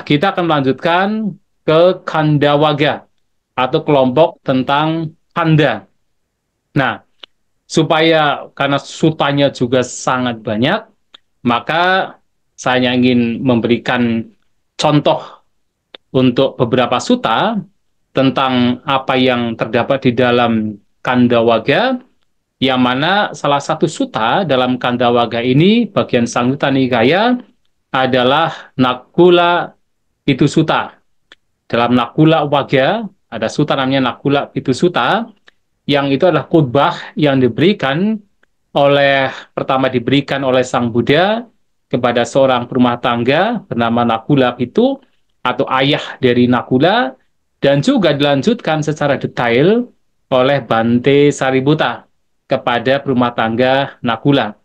kita akan melanjutkan ke Kandawaga atau kelompok tentang Kanda. Nah, supaya karena sutanya juga sangat banyak, maka saya ingin memberikan contoh untuk beberapa suta tentang apa yang terdapat di dalam Kandawaga, yang mana salah satu suta dalam Kandawaga ini, bagian Samyutta Nikaya, adalah Nakula Pitu Suta. Dalam Nakula Waga, ada suta namanya Nakula Pitu Suta, yang itu adalah khutbah yang diberikan pertama diberikan oleh Sang Buddha kepada seorang perumah tangga bernama Nakula Pitu, atau ayah dari Nakula, dan juga dilanjutkan secara detail oleh Bante Sariputta kepada perumah tangga Nakula.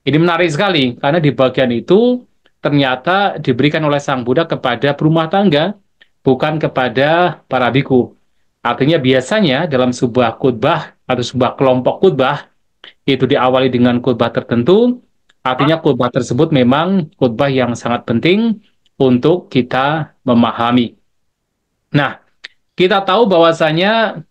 Ini menarik sekali, karena di bagian itu ternyata diberikan oleh Sang Buddha kepada perumah tangga, bukan kepada para biku. Artinya biasanya dalam sebuah khutbah atau sebuah kelompok khutbah, itu diawali dengan khutbah tertentu, artinya khutbah tersebut memang khutbah yang sangat penting untuk kita memahami. Nah, kita tahu bahwasanya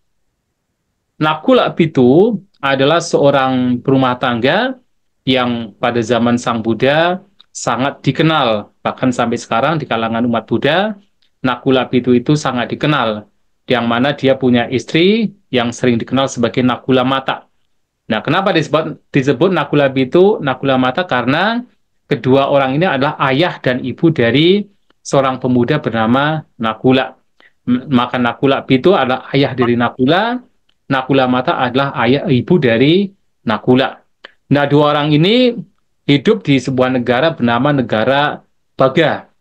Nakula Pitu adalah seorang perumah tangga yang pada zaman Sang Buddha sangat dikenal. Bahkan sampai sekarang di kalangan umat Buddha, Nakula Pitu itu sangat dikenal. Yang mana dia punya istri yang sering dikenal sebagai Nakula Mata. Nah, kenapa disebut Nakula Pitu, Nakula Mata? Karena kedua orang ini adalah ayah dan ibu dari seorang pemuda bernama Nakula. Maka Nakula Pitu adalah ayah dari Nakula, Nakula Mata adalah ayah ibu dari Nakula. Nah, dua orang ini hidup di sebuah negara bernama negara Baga.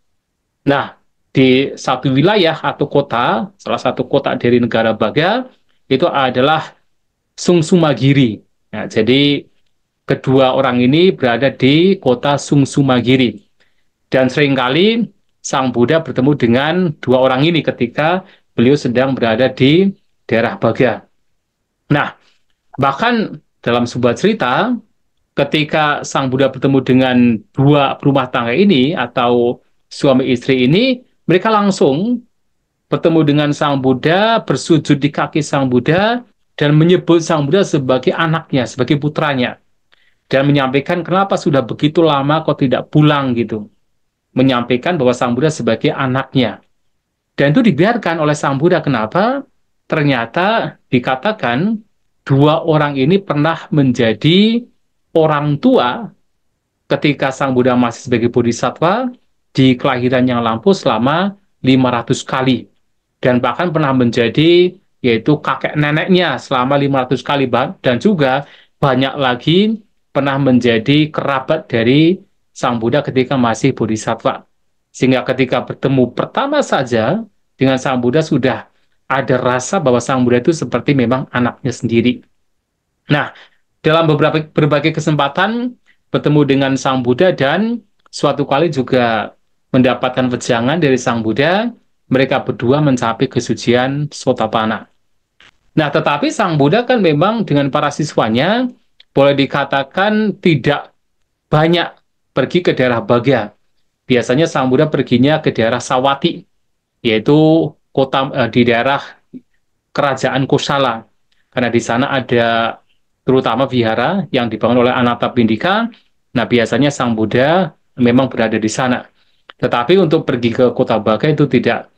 Nah, di satu wilayah atau kota, salah satu kota dari negara Baga, itu adalah Sungsumagiri. Nah, jadi kedua orang ini berada di kota Sungsumagiri. Dan seringkali Sang Buddha bertemu dengan dua orang ini ketika beliau sedang berada di daerah Baga. Nah, bahkan dalam sebuah cerita, ketika Sang Buddha bertemu dengan dua rumah tangga ini atau suami istri ini, mereka langsung bertemu dengan Sang Buddha, bersujud di kaki Sang Buddha, dan menyebut Sang Buddha sebagai anaknya, sebagai putranya. Dan menyampaikan kenapa sudah begitu lama kok tidak pulang gitu. Menyampaikan bahwa Sang Buddha sebagai anaknya. Dan itu dibiarkan oleh Sang Buddha. Kenapa? Ternyata dikatakan dua orang ini pernah menjadi orang tua ketika Sang Buddha masih sebagai bodhisattva di kelahiran yang lampau selama 500 kali. Dan bahkan pernah menjadi yaitu kakek neneknya selama 500 kali. Dan juga banyak lagi pernah menjadi kerabat dari Sang Buddha ketika masih bodhisattva. Sehingga ketika bertemu pertama saja dengan Sang Buddha sudah ada rasa bahwa Sang Buddha itu seperti memang anaknya sendiri. Nah, dalam berbagai kesempatan bertemu dengan Sang Buddha dan suatu kali juga mendapatkan wejangan dari Sang Buddha, mereka berdua mencapai kesucian Sotapanna. Nah, tetapi Sang Buddha kan memang dengan para siswanya boleh dikatakan tidak banyak pergi ke daerah Baga. Biasanya Sang Buddha perginya ke daerah Sawati, yaitu kota di daerah kerajaan Kosala. Karena di sana ada terutama vihara yang dibangun oleh Anathapindika. Nah, biasanya Sang Buddha memang berada di sana. Tetapi untuk pergi ke kota Baga itu tidak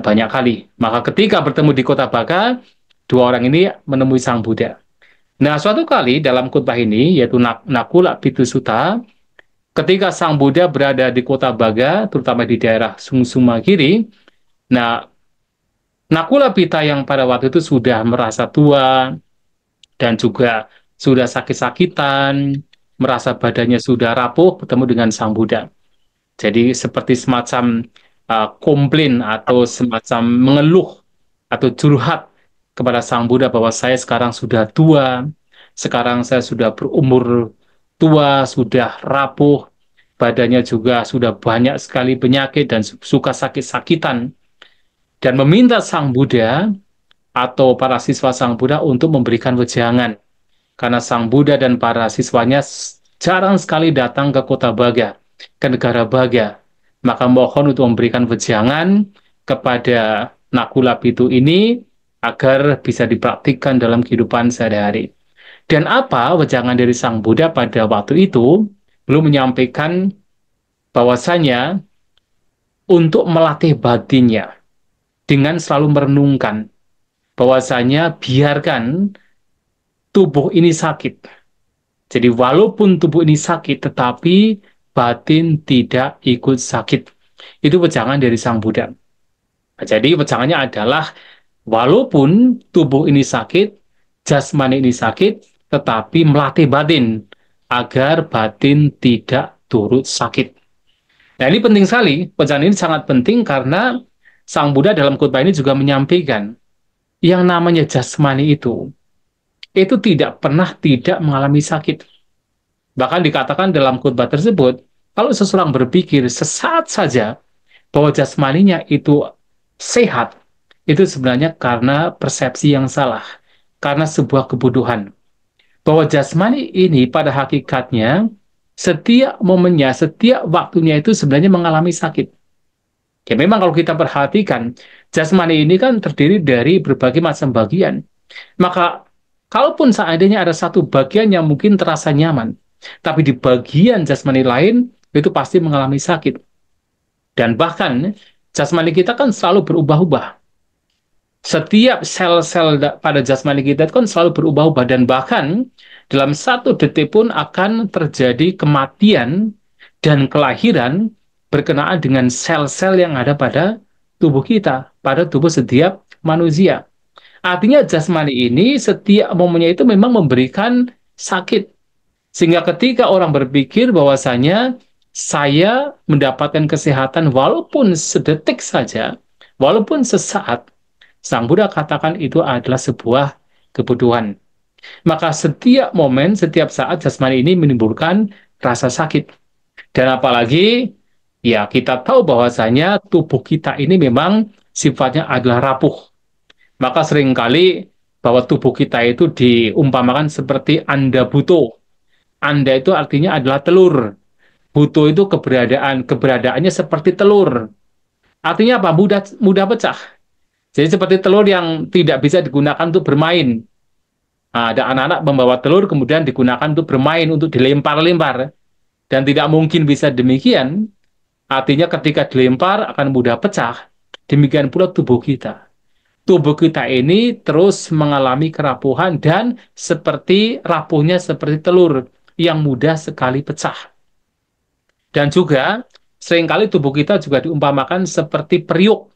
banyak kali. Maka ketika bertemu di kota Baga, dua orang ini menemui Sang Buddha. Nah, suatu kali dalam khutbah ini, yaitu Nakula Pitu Sutta, ketika Sang Buddha berada di kota Baga, terutama di daerah Sungsumagiri, nah, Nakula Pita yang pada waktu itu sudah merasa tua, dan juga sudah sakit-sakitan, merasa badannya sudah rapuh, bertemu dengan Sang Buddha. Jadi seperti semacam komplain atau semacam mengeluh atau curhat kepada Sang Buddha bahwa saya sekarang sudah tua, sekarang saya sudah berumur tua, sudah rapuh, badannya juga sudah banyak sekali penyakit dan suka sakit-sakitan, dan meminta Sang Buddha atau para siswa Sang Buddha untuk memberikan wejangan. Karena Sang Buddha dan para siswanya jarang sekali datang ke kota Baga, ke negara Baga. Maka mohon untuk memberikan wejangan kepada Nakula Bitu ini agar bisa dipraktikkan dalam kehidupan sehari-hari. Dan apa wejangan dari Sang Buddha pada waktu itu? Belum menyampaikan bahwasanya untuk melatih batinnya dengan selalu merenungkan bahwasanya biarkan tubuh ini sakit. Jadi walaupun tubuh ini sakit, tetapi batin tidak ikut sakit. Itu wejangan dari Sang Buddha. Nah, jadi wejangannya adalah walaupun tubuh ini sakit, jasmani ini sakit, tetapi melatih batin agar batin tidak turut sakit. Nah, ini penting sekali. Wejangan ini sangat penting karena Sang Buddha dalam khotbah ini juga menyampaikan yang namanya jasmani itu tidak pernah tidak mengalami sakit. Bahkan dikatakan dalam khotbah tersebut, kalau seseorang berpikir sesaat saja bahwa jasmaninya itu sehat, itu sebenarnya karena persepsi yang salah, karena sebuah kebutuhan. Bahwa jasmani ini pada hakikatnya, setiap momennya, setiap waktunya itu sebenarnya mengalami sakit. Ya memang kalau kita perhatikan, jasmani ini kan terdiri dari berbagai macam bagian. Maka, kalaupun seandainya ada satu bagian yang mungkin terasa nyaman, tapi di bagian jasmani lain, itu pasti mengalami sakit. Dan bahkan, jasmani kita kan selalu berubah-ubah. Setiap sel-sel pada jasmani kita itu kan selalu berubah-ubah. Dan bahkan, dalam satu detik pun akan terjadi kematian dan kelahiran berkenaan dengan sel-sel yang ada pada tubuh kita, pada tubuh setiap manusia. Artinya jasmani ini setiap momennya itu memang memberikan sakit. Sehingga ketika orang berpikir bahwasanya saya mendapatkan kesehatan walaupun sedetik saja, walaupun sesaat, Sang Buddha katakan itu adalah sebuah kebutuhan. Maka setiap momen, setiap saat jasmani ini menimbulkan rasa sakit. Dan apalagi, ya kita tahu bahwasanya tubuh kita ini memang sifatnya adalah rapuh. Maka seringkali bahwa tubuh kita itu diumpamakan seperti Anda buto. Anda itu artinya adalah telur. Buto itu keberadaannya seperti telur. Artinya apa? Mudah pecah. Jadi seperti telur yang tidak bisa digunakan untuk bermain. Nah, ada anak-anak membawa telur kemudian digunakan untuk bermain, untuk dilempar-lempar. Dan tidak mungkin bisa demikian. Artinya ketika dilempar akan mudah pecah. Demikian pula tubuh kita. Tubuh kita ini terus mengalami kerapuhan dan seperti rapuhnya seperti telur yang mudah sekali pecah. Dan juga seringkali tubuh kita juga diumpamakan seperti periuk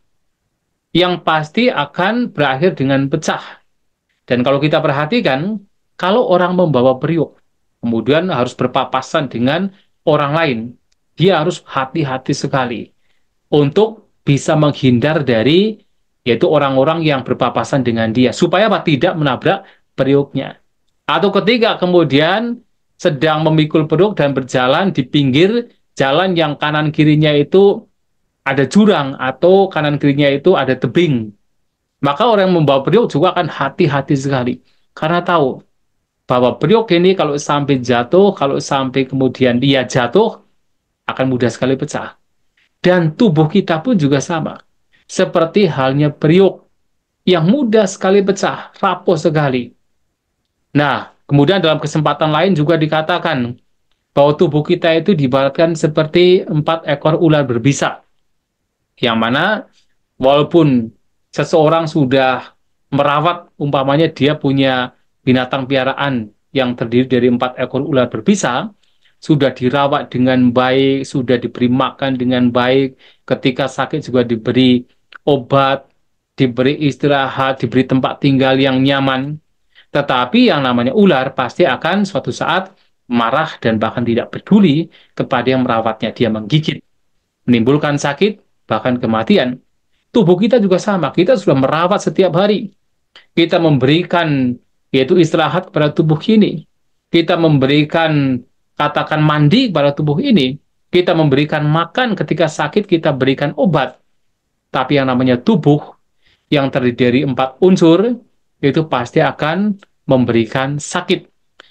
yang pasti akan berakhir dengan pecah. Dan kalau kita perhatikan, kalau orang membawa periuk, kemudian harus berpapasan dengan orang lain, dia harus hati-hati sekali untuk bisa menghindar dari yaitu orang-orang yang berpapasan dengan dia, supaya apa? Tidak menabrak periuknya. Atau ketika kemudian sedang memikul periuk dan berjalan di pinggir jalan yang kanan kirinya itu ada jurang atau kanan kirinya itu ada tebing, maka orang yang membawa periuk juga akan hati-hati sekali. Karena tahu bahwa periuk ini kalau sampai jatuh, kalau sampai kemudian dia jatuh, akan mudah sekali pecah. Dan tubuh kita pun juga sama. Seperti halnya periuk yang mudah sekali pecah, rapuh sekali. Nah, kemudian dalam kesempatan lain juga dikatakan bahwa tubuh kita itu diibaratkan seperti 4 ekor ular berbisa. Yang mana walaupun seseorang sudah merawat, umpamanya dia punya binatang piaraan yang terdiri dari 4 ekor ular berbisa, sudah dirawat dengan baik, sudah diberi makan dengan baik, ketika sakit juga diberi obat, diberi istirahat, diberi tempat tinggal yang nyaman. Tetapi yang namanya ular pasti akan suatu saat marah dan bahkan tidak peduli kepada yang merawatnya. Dia menggigit, menimbulkan sakit, bahkan kematian. Tubuh kita juga sama, kita sudah merawat setiap hari. Kita memberikan yaitu istirahat kepada tubuh ini. Kita memberikan katakan mandi kepada tubuh ini. Kita memberikan makan ketika sakit, kita berikan obat. Tapi yang namanya tubuh yang terdiri dari 4 unsur itu pasti akan memberikan sakit.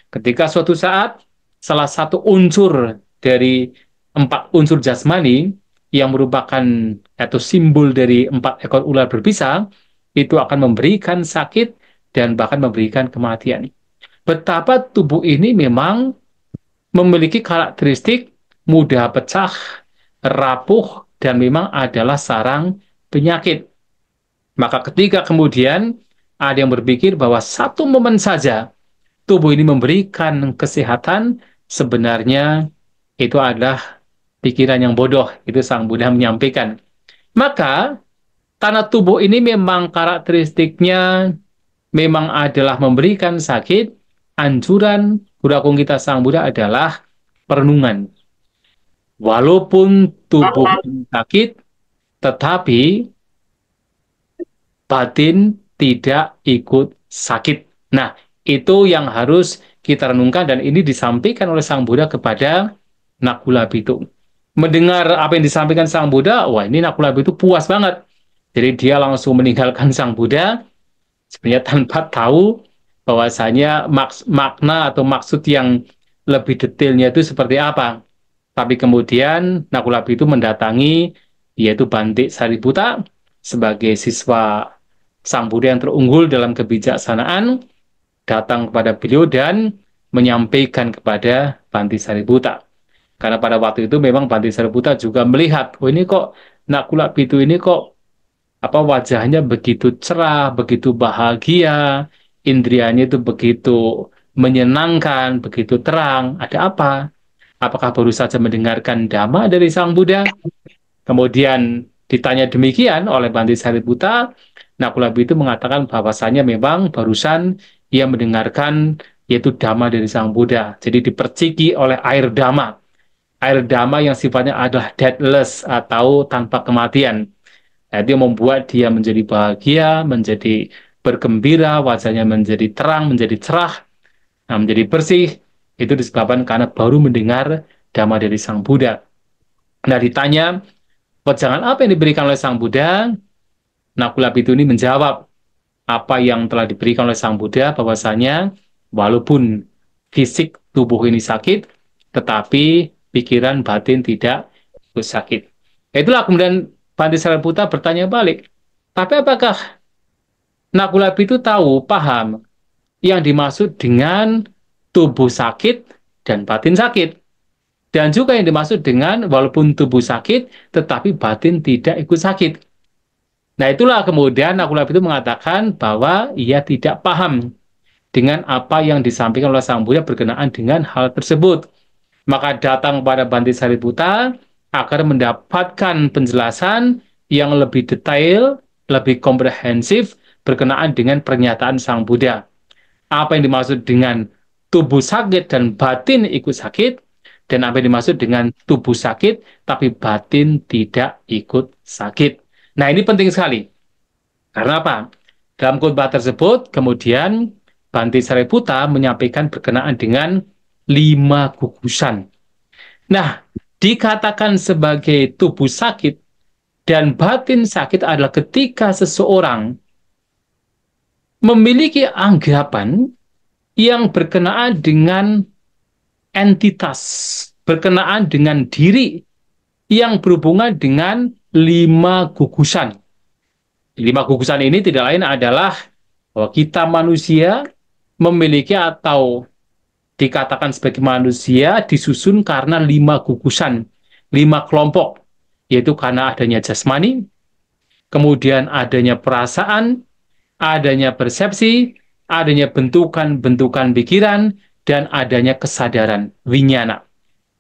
Ketika suatu saat salah satu unsur dari 4 unsur jasmani yang merupakan atau simbol dari 4 ekor ular berbisa itu akan memberikan sakit dan bahkan memberikan kematian. Betapa tubuh ini memang memiliki karakteristik mudah pecah, rapuh, dan memang adalah sarang penyakit. Maka ketika kemudian ada yang berpikir bahwa satu momen saja tubuh ini memberikan kesehatan, sebenarnya itu adalah pikiran yang bodoh. Itu Sang Buddha menyampaikan. Maka, karena tubuh ini memang karakteristiknya memang adalah memberikan sakit, anjuran Buddha Agung kita Sang Buddha adalah perenungan. Walaupun tubuh ini sakit, tetapi batin tidak ikut sakit. Nah, itu yang harus kita renungkan dan ini disampaikan oleh Sang Buddha kepada Nakula Bitung. Mendengar apa yang disampaikan Sang Buddha, wah ini Nakula Bitung puas banget. Jadi dia langsung meninggalkan Sang Buddha, sebenarnya tanpa tahu bahwasanya makna atau maksud yang lebih detailnya itu seperti apa. Tapi kemudian Nakula Bitung mendatangi, yaitu Bantik Sariputta, sebagai siswa Sang Buddha yang terunggul dalam kebijaksanaan, datang kepada beliau dan menyampaikan kepada Bantik Sariputta. Karena pada waktu itu memang Bantik Sariputta juga melihat, oh ini kok Nakula Bitung ini kok apa wajahnya begitu cerah, begitu bahagia, indrianya itu begitu menyenangkan, begitu terang. Ada apa? Apakah baru saja mendengarkan dhamma dari Sang Buddha? Kemudian ditanya demikian oleh Bantik Sariputta, Nakula itu mengatakan bahwasanya memang barusan ia mendengarkan yaitu dhamma dari Sang Buddha. Jadi diperciki oleh air dhamma. Air dhamma yang sifatnya adalah deathless atau tanpa kematian. Nah, itu membuat dia menjadi bahagia, menjadi bergembira, wajahnya menjadi terang, menjadi cerah, nah, menjadi bersih. Itu disebabkan karena baru mendengar dhamma dari Sang Buddha. Nah, ditanya, wejangan apa yang diberikan oleh Sang Buddha? Nakula Bhikkhu ini menjawab apa yang telah diberikan oleh Sang Buddha, bahwasanya walaupun fisik tubuh ini sakit, tetapi pikiran batin tidak sakit. Itulah kemudian Bantik Sariputta bertanya balik, tapi apakah Nakula Bhikkhu tahu, paham yang dimaksud dengan tubuh sakit dan batin sakit? Dan juga yang dimaksud dengan walaupun tubuh sakit, tetapi batin tidak ikut sakit. Nah itulah kemudian Nakula Bhikkhu mengatakan bahwa ia tidak paham dengan apa yang disampaikan oleh Sang Buddha berkenaan dengan hal tersebut. Maka datang kepada Bantik Sariputta agar mendapatkan penjelasan yang lebih detail, lebih komprehensif berkenaan dengan pernyataan Sang Buddha. Apa yang dimaksud dengan tubuh sakit dan batin ikut sakit, dan apa yang dimaksud dengan tubuh sakit tapi batin tidak ikut sakit. Nah, ini penting sekali. Karena apa? Dalam khotbah tersebut, kemudian Bantik Sariputta menyampaikan berkenaan dengan 5 gugusan. Nah, dikatakan sebagai tubuh sakit dan batin sakit adalah ketika seseorang memiliki anggapan yang berkenaan dengan entitas, berkenaan dengan diri yang berhubungan dengan 5 gugusan. 5 gugusan ini tidak lain adalah bahwa kita manusia memiliki atau dikatakan sebagai manusia disusun karena 5 gugusan, 5 kelompok, yaitu karena adanya jasmani, kemudian adanya perasaan, adanya persepsi, adanya bentukan-bentukan pikiran, dan adanya kesadaran, winyana.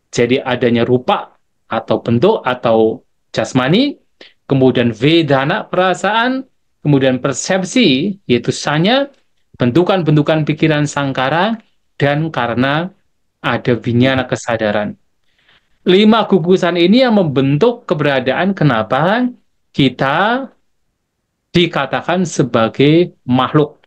Jadi adanya rupa atau bentuk atau jasmani, kemudian vedana perasaan, kemudian persepsi, yaitu sanya, bentukan-bentukan pikiran sangkara, dan karena ada winyana kesadaran. 5 gugusan ini yang membentuk keberadaan kenapa kita dikatakan sebagai makhluk.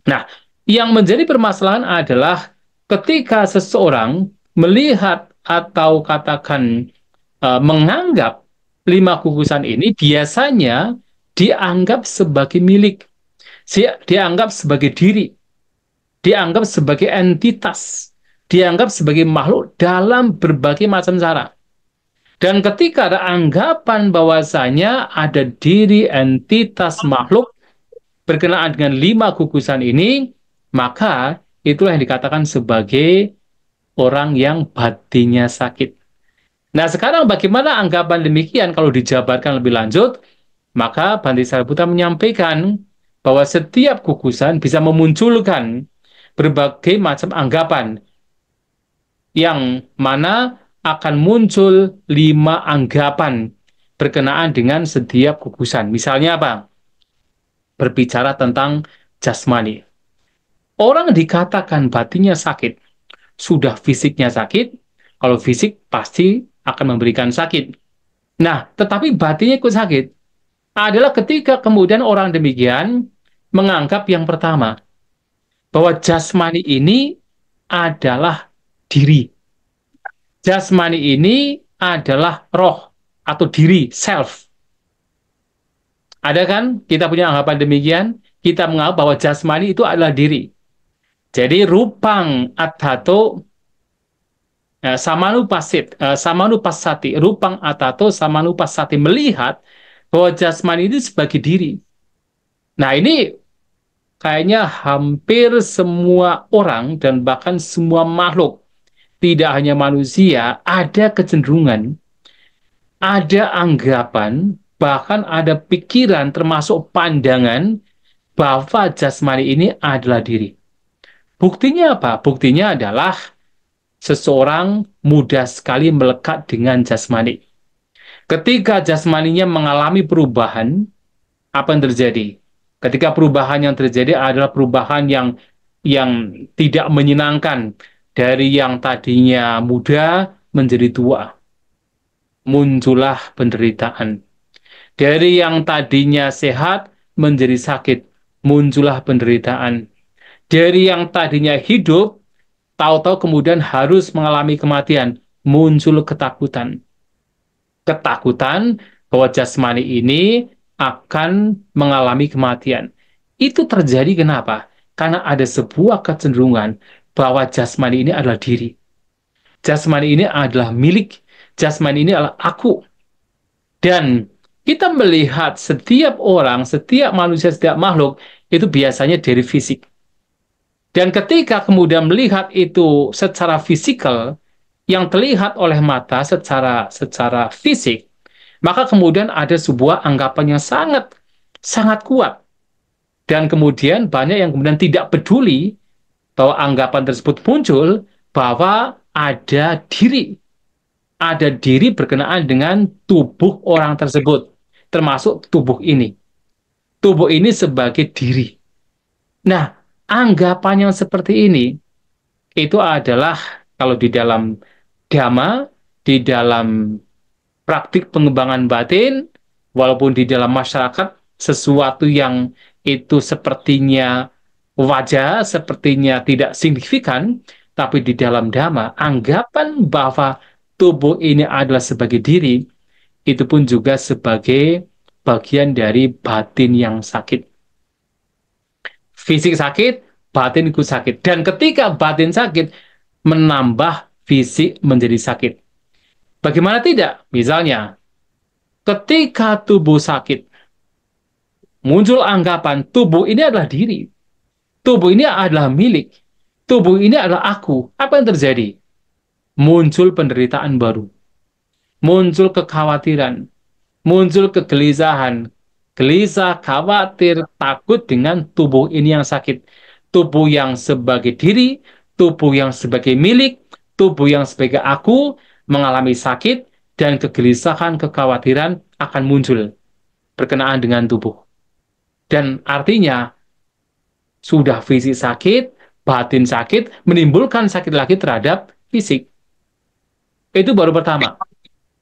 Nah, yang menjadi permasalahan adalah ketika seseorang melihat atau katakan menganggap 5 gugusan ini biasanya dianggap sebagai milik, dianggap sebagai diri, dianggap sebagai entitas, dianggap sebagai makhluk dalam berbagai macam cara. Dan ketika ada anggapan bahwasanya ada diri entitas makhluk berkenaan dengan 5 gugusan ini, maka itulah yang dikatakan sebagai orang yang batinnya sakit. Nah, sekarang bagaimana anggapan demikian kalau dijabarkan lebih lanjut? Maka Bhante Sariputra menyampaikan bahwa setiap gugusan bisa memunculkan berbagai macam anggapan yang mana akan muncul 5 anggapan berkenaan dengan setiap gugusan. Misalnya apa? Berbicara tentang jasmani. Orang dikatakan batinnya sakit, sudah fisiknya sakit, kalau fisik pasti akan memberikan sakit. Nah, tetapi batinnya ikut sakit adalah ketika kemudian orang demikian menganggap yang pertama, bahwa jasmani ini adalah diri. Jasmani ini adalah roh atau diri, self. Ada kan? Kita punya anggapan demikian. Kita menganggap bahwa jasmani itu adalah diri. Jadi rupang atato samanupasati, rupang atato samanupasati, melihat bahwa jasmani itu sebagai diri. Nah, ini kayaknya hampir semua orang dan bahkan semua makhluk, tidak hanya manusia, ada kecenderungan, ada anggapan, bahkan ada pikiran termasuk pandangan bahwa jasmani ini adalah diri. Buktinya apa? Buktinya adalah seseorang mudah sekali melekat dengan jasmani. Ketika jasmaninya mengalami perubahan, apa yang terjadi? Ketika perubahan yang terjadi adalah perubahan yang tidak menyenangkan, dari yang tadinya muda menjadi tua, muncullah penderitaan. Dari yang tadinya sehat menjadi sakit, muncullah penderitaan. Dari yang tadinya hidup, tahu-tahu kemudian harus mengalami kematian, muncul ketakutan. Ketakutan bahwa jasmani ini akan mengalami kematian. Itu terjadi kenapa? Karena ada sebuah kecenderungan bahwa jasmani ini adalah diri. Jasmani ini adalah milik. Jasmani ini adalah aku. Dan kita melihat setiap orang, setiap manusia, setiap makhluk, itu biasanya dari fisik. Dan ketika kemudian melihat itu secara fisikal, yang terlihat oleh mata secara fisik, maka kemudian ada sebuah anggapan yang sangat sangat kuat. Dan kemudian banyak yang kemudian tidak peduli bahwa anggapan tersebut muncul bahwa ada diri berkenaan dengan tubuh orang tersebut, termasuk tubuh ini. Tubuh ini sebagai diri. Nah, anggapan yang seperti ini itu adalah kalau di dalam Dhamma, di dalam praktik pengembangan batin, walaupun di dalam masyarakat sesuatu yang itu sepertinya wajar, sepertinya tidak signifikan, tapi di dalam Dhamma, anggapan bahwa tubuh ini adalah sebagai diri, itu pun juga sebagai bagian dari batin yang sakit. Fisik sakit, batin ikut sakit. Dan ketika batin sakit, menambah fisik menjadi sakit. Bagaimana tidak? Misalnya, ketika tubuh sakit, muncul anggapan tubuh ini adalah diri. Tubuh ini adalah milik. Tubuh ini adalah aku. Apa yang terjadi? Muncul penderitaan baru. Muncul kekhawatiran. Muncul kegelisahan. Gelisah, khawatir, takut dengan tubuh ini yang sakit. Tubuh yang sebagai diri, tubuh yang sebagai milik, tubuh yang sebagai aku, mengalami sakit, dan kegelisahan, kekhawatiran akan muncul berkenaan dengan tubuh. Dan artinya, sudah fisik sakit, batin sakit, menimbulkan sakit lagi terhadap fisik. Itu baru pertama.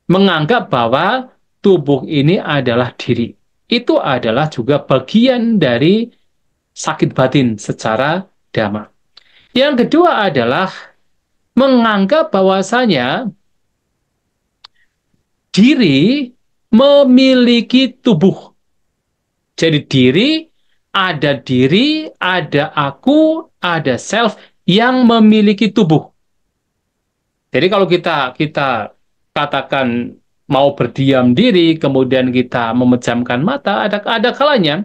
Menganggap bahwa tubuh ini adalah diri. Itu adalah juga bagian dari sakit batin secara Dhamma. Yang kedua adalah menganggap bahwasanya diri memiliki tubuh. Jadi diri, ada aku, ada self yang memiliki tubuh. Jadi kalau kita katakan mau berdiam diri, kemudian kita memejamkan mata, ada kalanya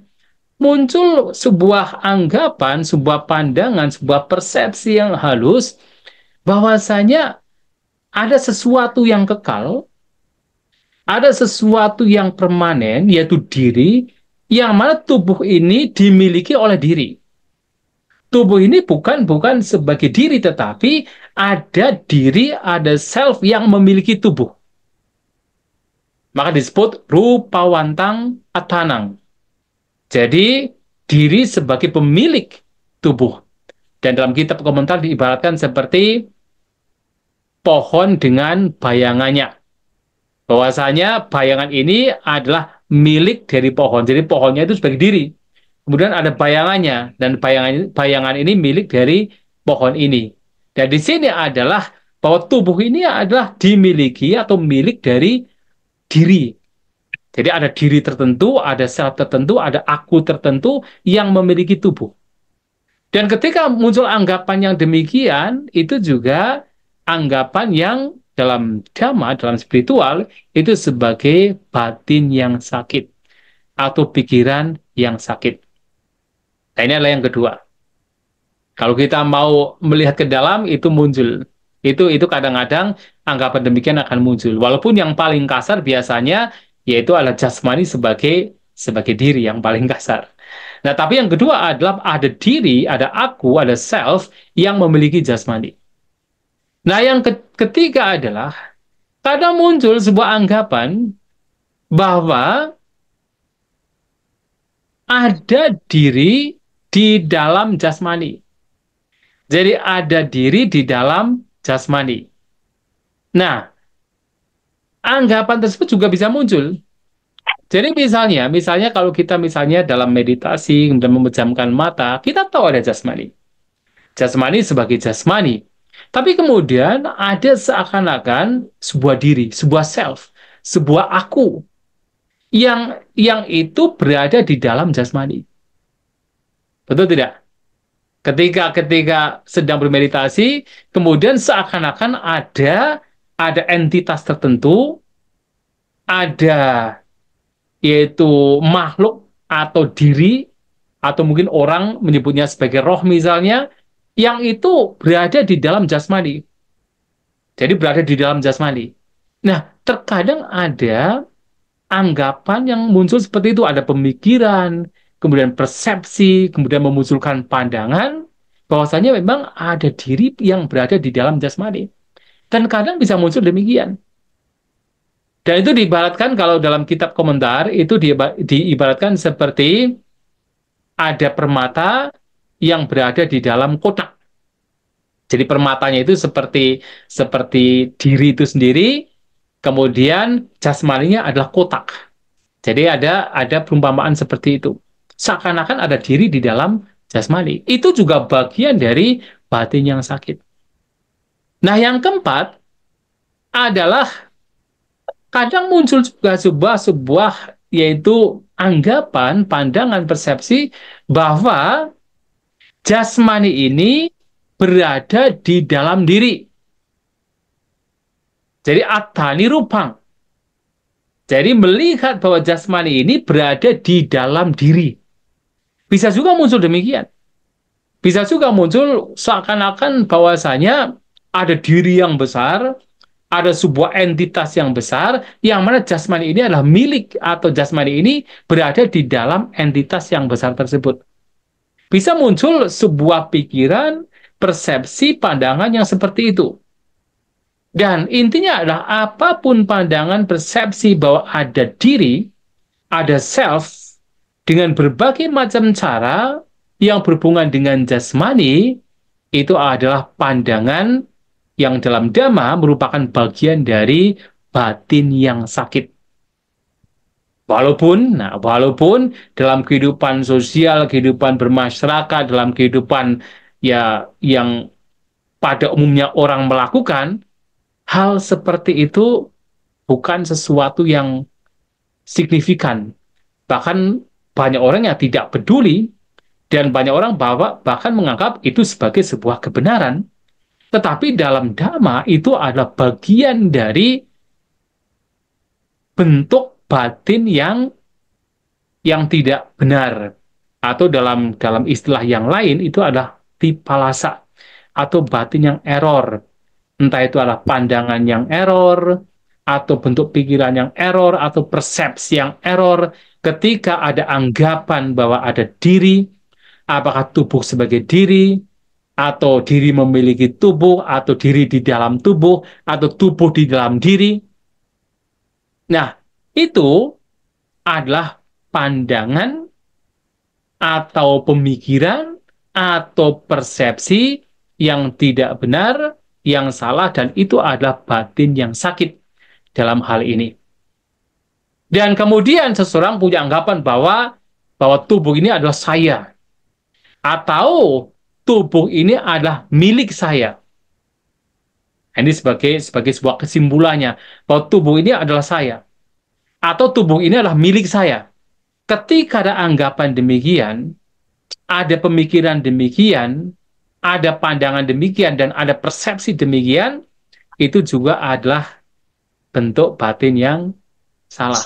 muncul sebuah anggapan, sebuah pandangan, sebuah persepsi yang halus bahwasanya ada sesuatu yang kekal, ada sesuatu yang permanen, yaitu diri, yang mana tubuh ini dimiliki oleh diri. Tubuh ini bukan sebagai diri, tetapi ada diri, ada self yang memiliki tubuh. Maka disebut rupawantang atanang. Jadi, diri sebagai pemilik tubuh. Dan dalam kitab komentar diibaratkan seperti pohon dengan bayangannya. Bahwasanya bayangan ini adalah milik dari pohon. Jadi pohonnya itu sebagai diri. Kemudian ada bayangannya, dan bayangan ini milik dari pohon ini. Dan di sini adalah bahwa tubuh ini adalah dimiliki atau milik dari diri. Jadi ada diri tertentu, ada sel tertentu, ada aku tertentu yang memiliki tubuh. Dan ketika muncul anggapan yang demikian, itu juga anggapan yang dalam dhamma, dalam spiritual, itu sebagai batin yang sakit atau pikiran yang sakit. Nah, ini adalah yang kedua. Kalau kita mau melihat ke dalam, itu muncul. Itu kadang-kadang anggapan demikian akan muncul. Walaupun yang paling kasar biasanya yaitu adalah jasmani sebagai diri yang paling kasar. Nah, tapi yang kedua adalah ada diri, ada aku, ada self yang memiliki jasmani. Nah, yang ketiga adalah kadang muncul sebuah anggapan bahwa ada diri di dalam jasmani. Jadi ada diri di dalam jasmani. Nah, anggapan tersebut juga bisa muncul. Jadi misalnya kalau kita misalnya dalam meditasi dan memejamkan mata, kita tahu ada jasmani. Jasmani sebagai jasmani. Tapi kemudian ada seakan-akan sebuah diri, sebuah self, sebuah aku yang itu berada di dalam jasmani. Betul tidak? Ketika sedang bermeditasi, kemudian seakan-akan ada entitas tertentu, ada yaitu makhluk atau diri, atau mungkin orang menyebutnya sebagai roh misalnya, yang itu berada di dalam jasmani. Jadi berada di dalam jasmani. Nah, terkadang ada anggapan yang muncul seperti itu, ada pemikiran, kemudian persepsi, kemudian memunculkan pandangan, bahwasanya memang ada diri yang berada di dalam jasmani. Dan kadang bisa muncul demikian. Dan itu diibaratkan kalau dalam kitab komentar, itu diibaratkan seperti ada permata yang berada di dalam kotak. Jadi permatanya itu seperti diri itu sendiri, kemudian jasmaninya adalah kotak. Jadi ada perumpamaan seperti itu. Seakan-akan ada diri di dalam jasmani. Itu juga bagian dari batin yang sakit. Nah, yang keempat adalah kadang muncul juga sebuah yaitu anggapan, pandangan, persepsi bahwa jasmani ini berada di dalam diri. Jadi atani rupang. Jadi melihat bahwa jasmani ini berada di dalam diri. Bisa juga muncul demikian. Bisa juga muncul seakan-akan bahwasanya ada diri yang besar, ada sebuah entitas yang besar, yang mana jasmani ini adalah milik, atau jasmani ini berada di dalam entitas yang besar tersebut. Bisa muncul sebuah pikiran, persepsi, pandangan yang seperti itu. Dan intinya adalah apapun pandangan, persepsi bahwa ada diri, ada self, dengan berbagai macam cara yang berhubungan dengan jasmani, itu adalah pandangan yang dalam Dhamma merupakan bagian dari batin yang sakit. Walaupun dalam kehidupan sosial, kehidupan bermasyarakat, dalam kehidupan ya yang pada umumnya orang melakukan, hal seperti itu bukan sesuatu yang signifikan. Bahkan banyak orang yang tidak peduli, dan banyak orang bahkan menganggap itu sebagai sebuah kebenaran. Tetapi dalam Dhamma itu adalah bagian dari bentuk batin yang tidak benar, atau dalam dalam istilah yang lain itu adalah tipalasa atau batin yang error. Entah itu adalah pandangan yang error, atau bentuk pikiran yang error, atau persepsi yang error. Ketika ada anggapan bahwa ada diri, apakah tubuh sebagai diri, atau diri memiliki tubuh, atau diri di dalam tubuh, atau tubuh di dalam diri. Nah, itu adalah pandangan atau pemikiran atau persepsi yang tidak benar, yang salah, dan itu adalah batin yang sakit dalam hal ini. Dan kemudian seseorang punya anggapan bahwa tubuh ini adalah saya, atau tubuh ini adalah milik saya. Ini sebagai sebuah kesimpulannya bahwa tubuh ini adalah saya, atau tubuh ini adalah milik saya. Ketika ada anggapan demikian, ada pemikiran demikian, ada pandangan demikian, dan ada persepsi demikian, itu juga adalah bentuk batin yang salah.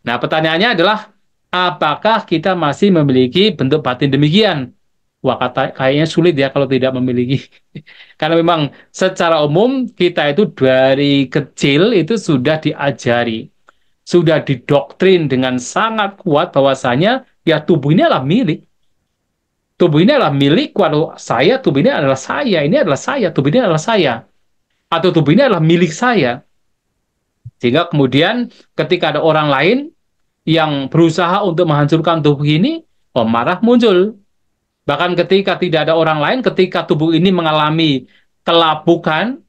Nah, pertanyaannya adalah, apakah kita masih memiliki bentuk batin demikian? Wah, kayaknya sulit ya kalau tidak memiliki. Karena memang secara umum kita itu dari kecil itu sudah diajari, sudah didoktrin dengan sangat kuat bahwasanya ya tubuh ini adalah milik. Tubuh ini adalah milik, kalau saya, tubuh ini adalah saya, ini adalah saya, tubuh ini adalah saya. Atau tubuh ini adalah milik saya. Sehingga kemudian ketika ada orang lain yang berusaha untuk menghancurkan tubuh ini, oh, marah muncul. Bahkan ketika tidak ada orang lain, ketika tubuh ini mengalami kelapukan,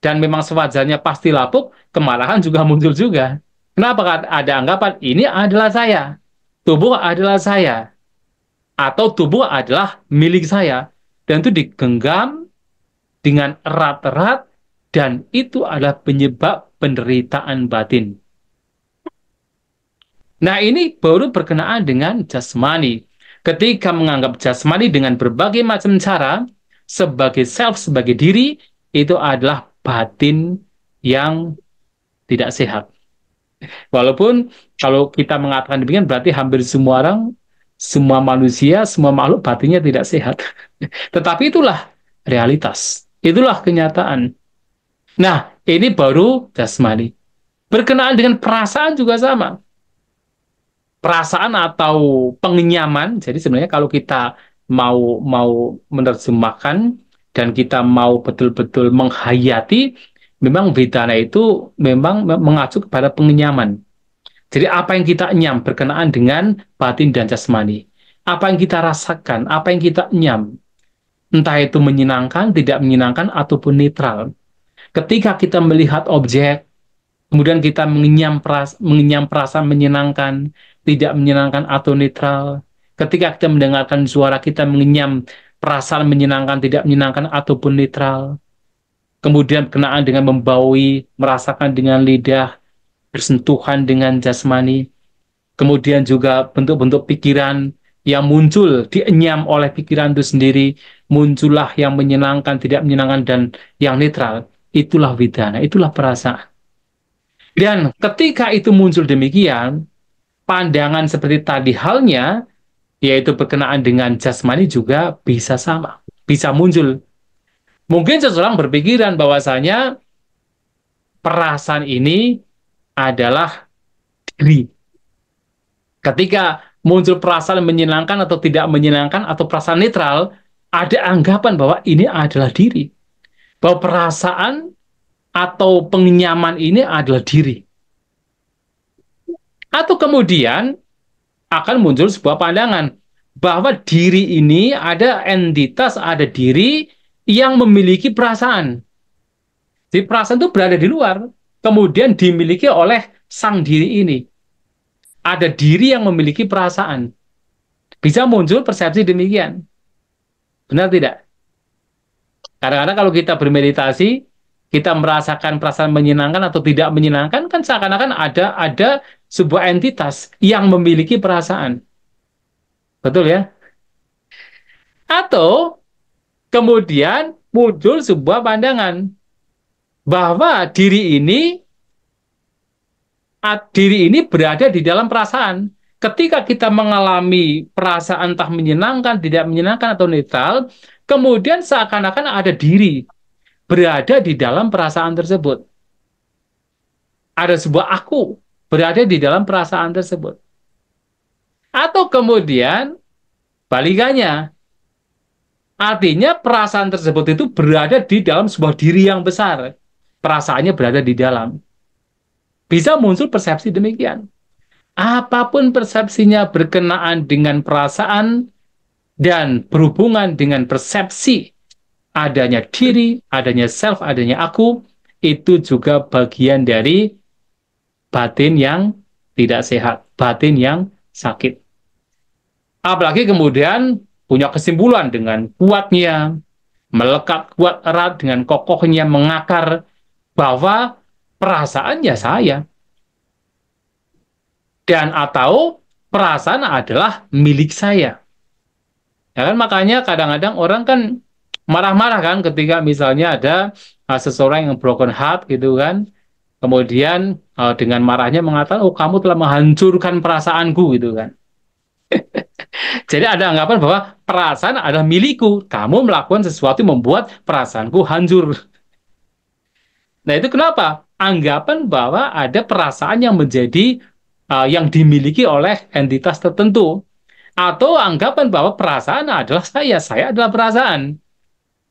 dan memang sewajarnya pasti lapuk, kemarahan juga muncul juga. Kenapa ada anggapan, ini adalah saya, tubuh adalah saya, atau tubuh adalah milik saya, dan itu digenggam dengan erat-erat, dan itu adalah penyebab penderitaan batin. Nah, ini baru berkenaan dengan jasmani. Ketika menganggap jasmani dengan berbagai macam cara sebagai self, sebagai diri, itu adalah batin yang tidak sehat. Walaupun kalau kita mengatakan demikian, berarti hampir semua orang, semua manusia, semua makhluk batinnya tidak sehat. Tetapi itulah realitas. Itulah kenyataan. Nah, ini baru jasmani. Berkenaan dengan perasaan juga sama. Perasaan atau pengenyaman, jadi sebenarnya kalau kita mau mau menerjemahkan dan kita mau betul-betul menghayati, memang vedana itu memang mengacu kepada pengenyaman. Jadi apa yang kita enyam berkenaan dengan batin dan jasmani. Apa yang kita rasakan, apa yang kita enyam. Entah itu menyenangkan, tidak menyenangkan, ataupun netral. Ketika kita melihat objek, kemudian kita mengenyam perasaan menyenangkan, tidak menyenangkan, atau netral. Ketika kita mendengarkan suara, kita mengenyam perasaan menyenangkan, tidak menyenangkan, ataupun netral. Kemudian berkenaan dengan membaui, merasakan dengan lidah, bersentuhan dengan jasmani. Kemudian juga bentuk-bentuk pikiran yang muncul, dienyam oleh pikiran itu sendiri, muncullah yang menyenangkan, tidak menyenangkan, dan yang netral. Itulah vedana, itulah perasaan. Dan ketika itu muncul demikian, pandangan seperti tadi halnya, yaitu berkenaan dengan jasmani juga bisa sama, bisa muncul. Mungkin seseorang berpikiran bahwasanya perasaan ini adalah diri. Ketika muncul perasaan menyenangkan atau tidak menyenangkan atau perasaan netral, ada anggapan bahwa ini adalah diri. Bahwa perasaan atau pengenyaman ini adalah diri. Atau kemudian akan muncul sebuah pandangan bahwa diri ini ada entitas, ada diri yang memiliki perasaan. Jadi perasaan itu berada di luar, kemudian dimiliki oleh sang diri ini. Ada diri yang memiliki perasaan. Bisa muncul persepsi demikian. Benar tidak? Kadang-kadang kalau kita bermeditasi, kita merasakan perasaan menyenangkan atau tidak menyenangkan, kan seakan-akan ada sebuah entitas yang memiliki perasaan. Betul ya? Atau kemudian muncul sebuah pandangan bahwa diri ini Diri ini berada di dalam perasaan. Ketika kita mengalami perasaan entah menyenangkan, tidak menyenangkan, atau netral, kemudian seakan-akan ada diri berada di dalam perasaan tersebut. Ada sebuah aku berada di dalam perasaan tersebut. Atau kemudian balikannya, artinya perasaan tersebut itu berada di dalam sebuah diri yang besar. Perasaannya berada di dalam. Bisa muncul persepsi demikian. Apapun persepsinya berkenaan dengan perasaan dan berhubungan dengan persepsi adanya diri, adanya self, adanya aku, itu juga bagian dari batin yang tidak sehat, batin yang sakit. Apalagi kemudian punya kesimpulan dengan kuatnya, melekat kuat erat dengan kokohnya mengakar bahwa perasaannya saya, dan atau perasaan adalah milik saya. Ya kan, makanya kadang-kadang orang kan marah-marah kan ketika misalnya ada seseorang yang broken heart gitu kan, kemudian dengan marahnya mengatakan, oh kamu telah menghancurkan perasaanku gitu kan. Jadi ada anggapan bahwa perasaan adalah milikku, kamu melakukan sesuatu yang membuat perasaanku hancur. Nah itu kenapa? Anggapan bahwa ada perasaan yang menjadi yang dimiliki oleh entitas tertentu. Atau anggapan bahwa perasaan adalah saya adalah perasaan.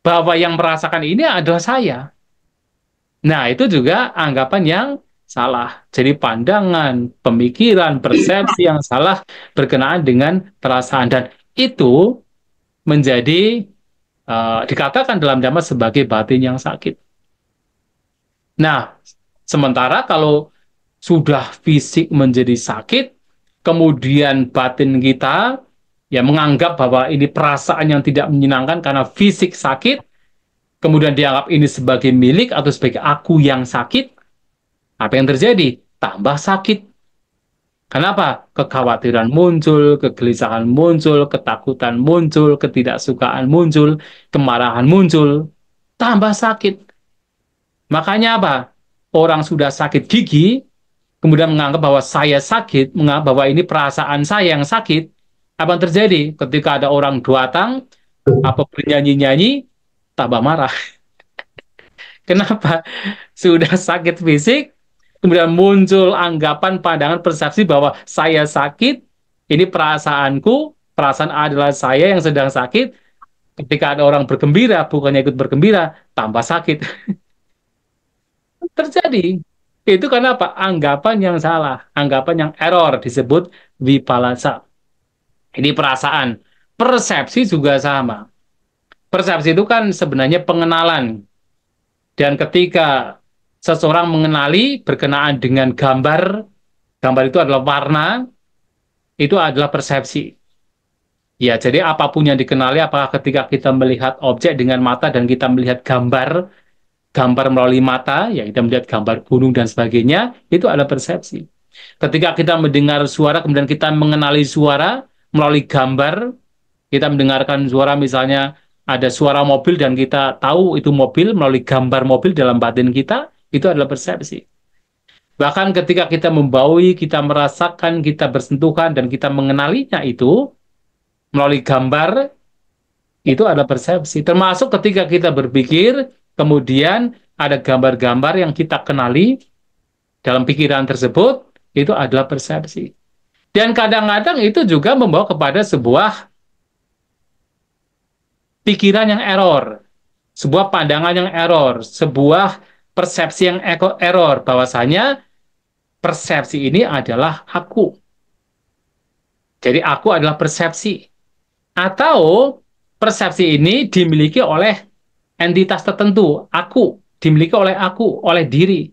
Bahwa yang merasakan ini adalah saya. Nah, itu juga anggapan yang salah. Jadi pandangan, pemikiran, persepsi yang salah berkenaan dengan perasaan. Dan itu menjadi, dikatakan dalam Dhamma sebagai batin yang sakit. Nah, sementara kalau sudah fisik menjadi sakit, kemudian batin kita ya menganggap bahwa ini perasaan yang tidak menyenangkan karena fisik sakit, kemudian dianggap ini sebagai milik atau sebagai aku yang sakit, apa yang terjadi? Tambah sakit. Kenapa? Kekhawatiran muncul, kegelisahan muncul, ketakutan muncul, ketidaksukaan muncul, kemarahan muncul, tambah sakit. Makanya apa? Orang sudah sakit gigi, kemudian menganggap bahwa saya sakit, menganggap bahwa ini perasaan saya yang sakit, apa yang terjadi? Ketika ada orang datang, apa bernyanyi-nyanyi, tambah marah. Kenapa? Sudah sakit fisik, kemudian muncul anggapan, pandangan, persepsi bahwa saya sakit, ini perasaanku, perasaan adalah saya yang sedang sakit. Ketika ada orang bergembira, bukannya ikut bergembira, tambah sakit. Terjadi. Itu karena apa? Anggapan yang salah, anggapan yang error disebut vipalasa. Ini perasaan. Persepsi juga sama. Persepsi itu kan sebenarnya pengenalan. Dan ketika seseorang mengenali berkenaan dengan gambar, gambar itu adalah warna, itu adalah persepsi. Ya, jadi apapun yang dikenali, apakah ketika kita melihat objek dengan mata dan kita melihat gambar, gambar melalui mata, ya kita melihat gambar gunung dan sebagainya, itu adalah persepsi. Ketika kita mendengar suara, kemudian kita mengenali suara melalui gambar, kita mendengarkan suara misalnya ada suara mobil dan kita tahu itu mobil melalui gambar mobil dalam batin kita, itu adalah persepsi. Bahkan ketika kita membaui, kita merasakan, kita bersentuhan, dan kita mengenalinya itu melalui gambar, itu adalah persepsi. Termasuk ketika kita berpikir, kemudian ada gambar-gambar yang kita kenali dalam pikiran tersebut, itu adalah persepsi. Dan kadang-kadang itu juga membawa kepada sebuah pikiran yang error, sebuah pandangan yang error, sebuah persepsi yang error, bahwasanya persepsi ini adalah aku. Jadi aku adalah persepsi. Atau persepsi ini dimiliki oleh entitas tertentu, aku, dimiliki oleh aku, oleh diri.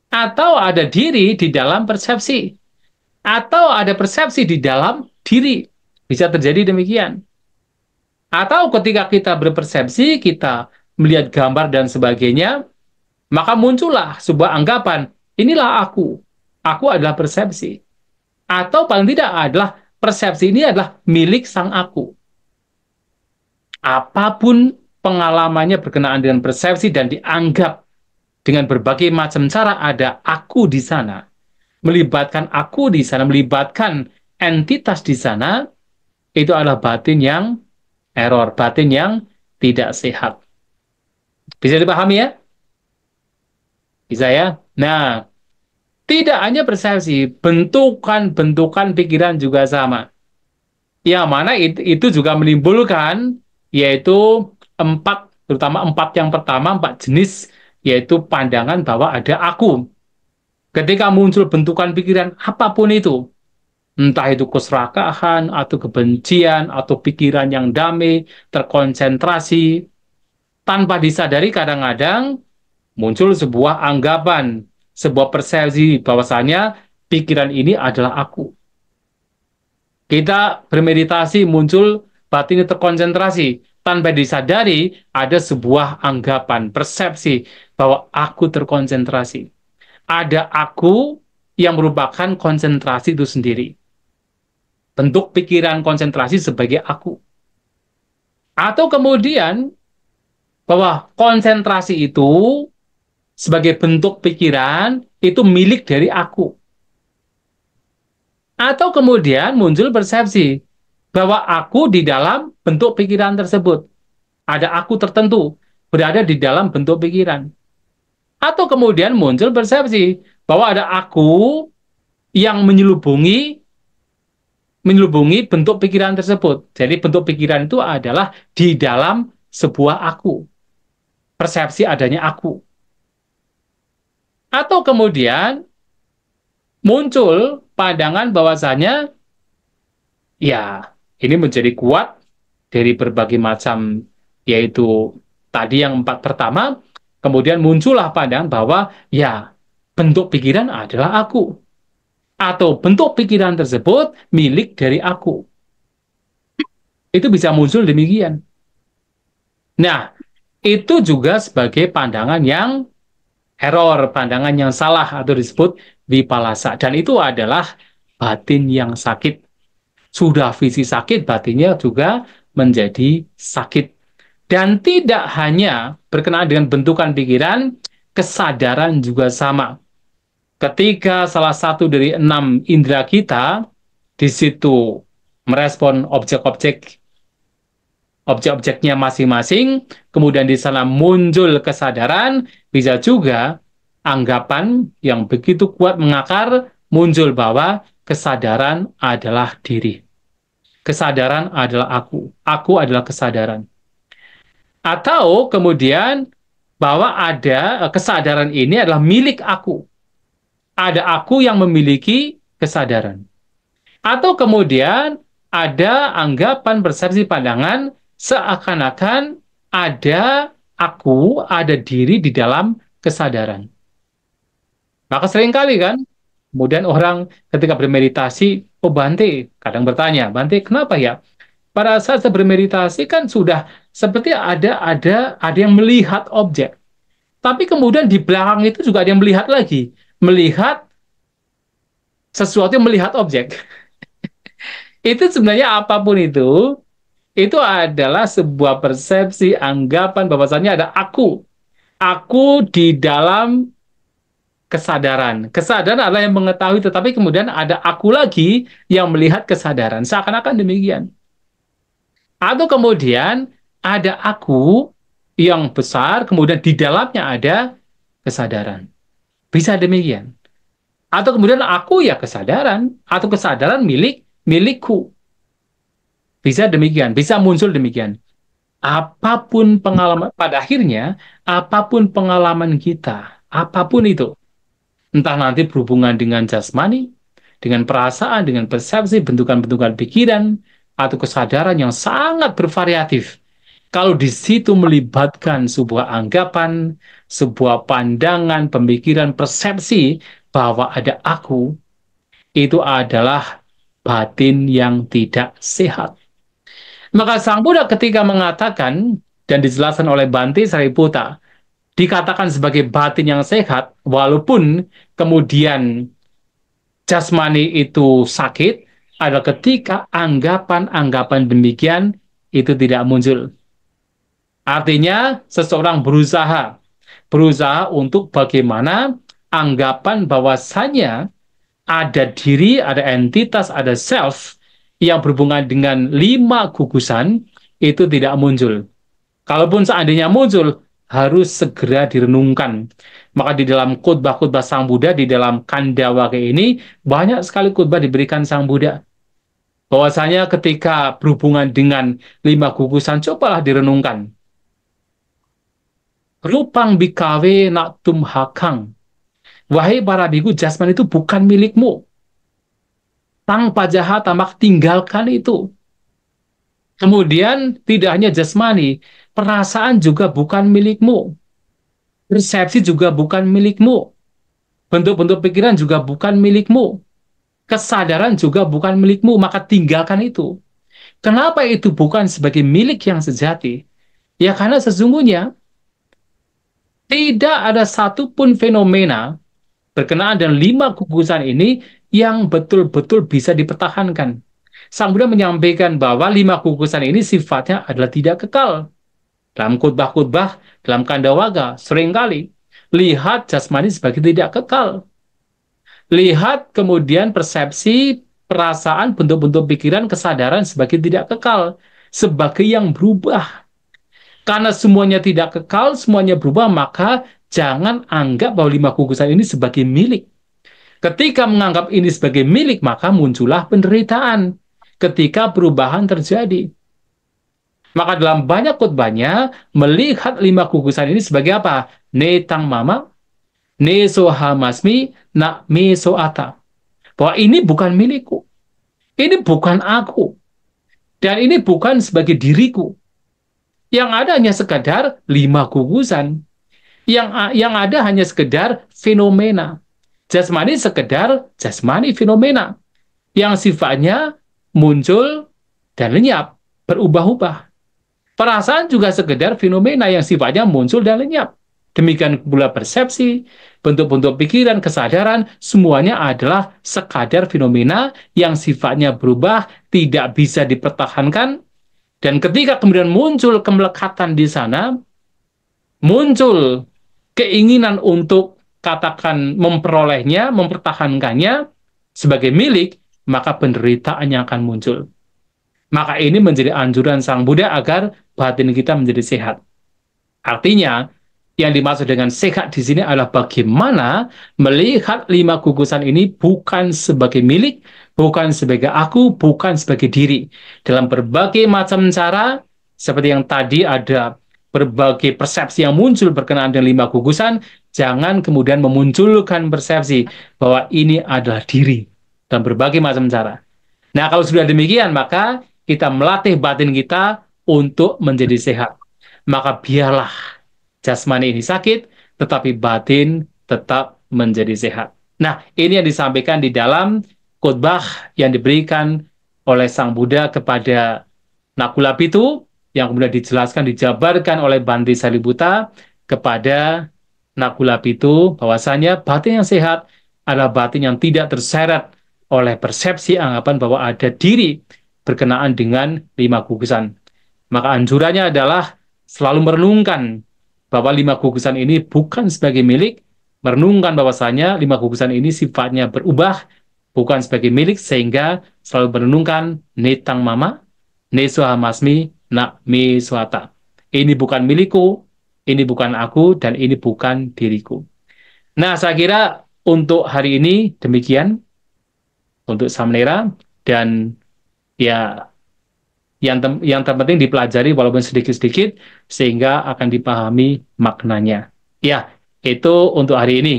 Atau ada diri di dalam persepsi. Atau ada persepsi di dalam diri. Bisa terjadi demikian. Atau ketika kita berpersepsi, kita melihat gambar dan sebagainya, maka muncullah sebuah anggapan, inilah aku. Aku adalah persepsi. Atau paling tidak adalah persepsi ini adalah milik sang aku. Apapun pengalamannya berkenaan dengan persepsi dan dianggap dengan berbagai macam cara ada aku di sana, melibatkan aku di sana, melibatkan entitas di sana, itu adalah batin yang error, batin yang tidak sehat. Bisa dipahami ya? Bisa ya? Nah, tidak hanya persepsi, bentukan-bentukan pikiran juga sama. Yang mana itu juga menimbulkan, yaitu terutama empat yang pertama, empat jenis, yaitu pandangan bahwa ada aku. Ketika muncul bentukan pikiran apapun itu, entah itu keserakahan, atau kebencian, atau pikiran yang damai, terkonsentrasi, tanpa disadari kadang-kadang muncul sebuah anggapan, sebuah persepsi bahwasanya pikiran ini adalah aku. Kita bermeditasi muncul batin terkonsentrasi. Tanpa disadari ada sebuah anggapan, persepsi bahwa aku terkonsentrasi. Ada aku yang merupakan konsentrasi itu sendiri. Bentuk pikiran konsentrasi sebagai aku. Atau kemudian bahwa konsentrasi itu sebagai bentuk pikiran itu milik dari aku. Atau kemudian muncul persepsi bahwa aku di dalam bentuk pikiran tersebut. Ada aku tertentu berada di dalam bentuk pikiran. Atau kemudian muncul persepsi bahwa ada aku yang menyelubungi bentuk pikiran tersebut. Jadi bentuk pikiran itu adalah di dalam sebuah aku. Persepsi adanya aku. Atau kemudian muncul pandangan bahwasanya ya ini menjadi kuat dari berbagai macam, yaitu tadi yang empat pertama, kemudian muncullah pandangan bahwa ya bentuk pikiran adalah aku. Atau bentuk pikiran tersebut milik dari aku. Itu bisa muncul demikian. Nah, itu juga sebagai pandangan yang error, pandangan yang salah atau disebut vipalasa. Dan itu adalah batin yang sakit. Sudah visi sakit, batinnya juga menjadi sakit. Dan tidak hanya berkenaan dengan bentukan pikiran, kesadaran juga sama. Ketika salah satu dari enam indera kita di situ merespon objek-objeknya masing-masing, kemudian di sana muncul kesadaran, bisa juga anggapan yang begitu kuat mengakar muncul bahwa kesadaran adalah diri. Kesadaran adalah aku. Aku adalah kesadaran. Atau kemudian bahwa ada kesadaran ini adalah milik aku. Ada aku yang memiliki kesadaran. Atau kemudian ada anggapan, persepsi, pandangan seakan-akan ada aku, ada diri di dalam kesadaran. Maka seringkali kan, kemudian orang ketika bermeditasi, oh Bante, kadang bertanya, Bante, kenapa ya? Pada saat saya bermeditasi kan sudah seperti ada yang melihat objek. Tapi kemudian di belakang itu juga ada yang melihat lagi. Melihat sesuatu yang melihat objek. Itu sebenarnya apapun itu adalah sebuah persepsi, anggapan bahwasannya ada aku. Aku di dalam kesadaran. Kesadaran adalah yang mengetahui, tetapi kemudian ada aku lagi yang melihat kesadaran. Seakan-akan demikian. Atau kemudian ada aku yang besar, kemudian di dalamnya ada kesadaran. Bisa demikian. Atau kemudian aku ya kesadaran, atau kesadaran milikku. Bisa demikian, bisa muncul demikian. Apapun pengalaman, pada akhirnya, apapun pengalaman kita, apapun itu, entah nanti berhubungan dengan jasmani, dengan perasaan, dengan persepsi, bentukan-bentukan pikiran, atau kesadaran yang sangat bervariatif. Kalau di situ melibatkan sebuah anggapan, sebuah pandangan, pemikiran, persepsi bahwa ada aku, itu adalah batin yang tidak sehat. Maka Sang Buddha ketika mengatakan, dan dijelaskan oleh Bhante Sariputta, dikatakan sebagai batin yang sehat, walaupun kemudian jasmani itu sakit, adalah ketika anggapan-anggapan demikian itu tidak muncul. Artinya seseorang berusaha untuk bagaimana anggapan bahwasannya ada diri, ada entitas, ada self yang berhubungan dengan 5 gugusan itu tidak muncul. Kalaupun seandainya muncul, harus segera direnungkan. Maka di dalam khotbah-khotbah Sang Buddha, di dalam Kandawake ini, banyak sekali khotbah diberikan Sang Buddha. Bahwasanya ketika berhubungan dengan 5 gugusan, cobalah direnungkan. Rupang bikawe nak tumhakang. Wahai para biku, jasmani itu bukan milikmu. Tang pajaha tamak tinggalkan itu. Kemudian tidak hanya jasmani, perasaan juga bukan milikmu. Persepsi juga bukan milikmu. Bentuk-bentuk pikiran juga bukan milikmu. Kesadaran juga bukan milikmu, maka tinggalkan itu. Kenapa itu bukan sebagai milik yang sejati? Ya karena sesungguhnya tidak ada satupun fenomena berkenaan dengan 5 gugusan ini yang betul-betul bisa dipertahankan. Sang Buddha menyampaikan bahwa 5 gugusan ini sifatnya adalah tidak kekal. Dalam khotbah-khotbah, dalam Kandawaga, seringkali lihat jasmani sebagai tidak kekal. Lihat kemudian persepsi, perasaan, bentuk-bentuk pikiran, kesadaran sebagai tidak kekal, sebagai yang berubah. Karena semuanya tidak kekal, semuanya berubah, maka jangan anggap bahwa 5 gugusan ini sebagai milik. Ketika menganggap ini sebagai milik, maka muncullah penderitaan ketika perubahan terjadi. Maka dalam banyak khotbahnya, melihat 5 gugusan ini sebagai apa? Netang mama, ne sohamasmi, na me soata. Bahwa ini bukan milikku, ini bukan aku, dan ini bukan sebagai diriku. Yang ada hanya sekadar 5 gugusan. Yang ada hanya sekedar fenomena. Jasmani sekedar jasmani fenomena. Yang sifatnya muncul dan lenyap, berubah-ubah. Perasaan juga sekedar fenomena yang sifatnya muncul dan lenyap. Demikian pula persepsi, bentuk-bentuk pikiran, kesadaran, semuanya adalah sekadar fenomena yang sifatnya berubah, tidak bisa dipertahankan, dan ketika kemudian muncul kemelekatan di sana, muncul keinginan untuk katakan memperolehnya, mempertahankannya sebagai milik, maka penderitaannya akan muncul. Maka ini menjadi anjuran Sang Buddha agar batin kita menjadi sehat. Artinya, yang dimaksud dengan sehat di sini adalah bagaimana melihat 5 gugusan ini bukan sebagai milik, bukan sebagai aku, bukan sebagai diri. Dalam berbagai macam cara, seperti yang tadi ada berbagai persepsi yang muncul berkenaan dengan 5 gugusan, jangan kemudian memunculkan persepsi bahwa ini adalah diri dalam berbagai macam cara. Nah, kalau sudah demikian, maka kita melatih batin kita untuk menjadi sehat. Maka biarlah jasmani ini sakit, tetapi batin tetap menjadi sehat. Nah, ini yang disampaikan di dalam khotbah yang diberikan oleh Sang Buddha kepada Nakula Pitu, yang kemudian dijelaskan, dijabarkan oleh Bhante Sariputta kepada Nakula Pitu, bahwasanya batin yang sehat adalah batin yang tidak terseret oleh persepsi anggapan bahwa ada diri berkenaan dengan 5 gugusan. Maka anjurannya adalah selalu merenungkan bahwa 5 gugusan ini bukan sebagai milik, merenungkan bahwasanya 5 gugusan ini sifatnya berubah, bukan sebagai milik, sehingga selalu merenungkan netang mama, nesohamasmi, nak me swata. Ini bukan milikku, ini bukan aku, dan ini bukan diriku. Nah, saya kira untuk hari ini demikian untuk Samnera, dan ya yang terpenting dipelajari walaupun sedikit-sedikit sehingga akan dipahami maknanya. Ya, itu untuk hari ini.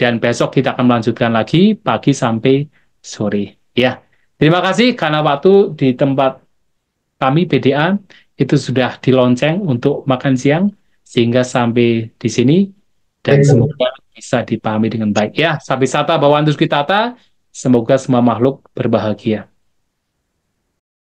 Dan besok kita akan melanjutkan lagi pagi sampai sore. Ya, terima kasih karena waktu di tempat kami PDA itu sudah dilonceng untuk makan siang sehingga sampai di sini dan semoga bisa dipahami dengan baik. Ya, sampai sata bawantus kita semoga semua makhluk berbahagia.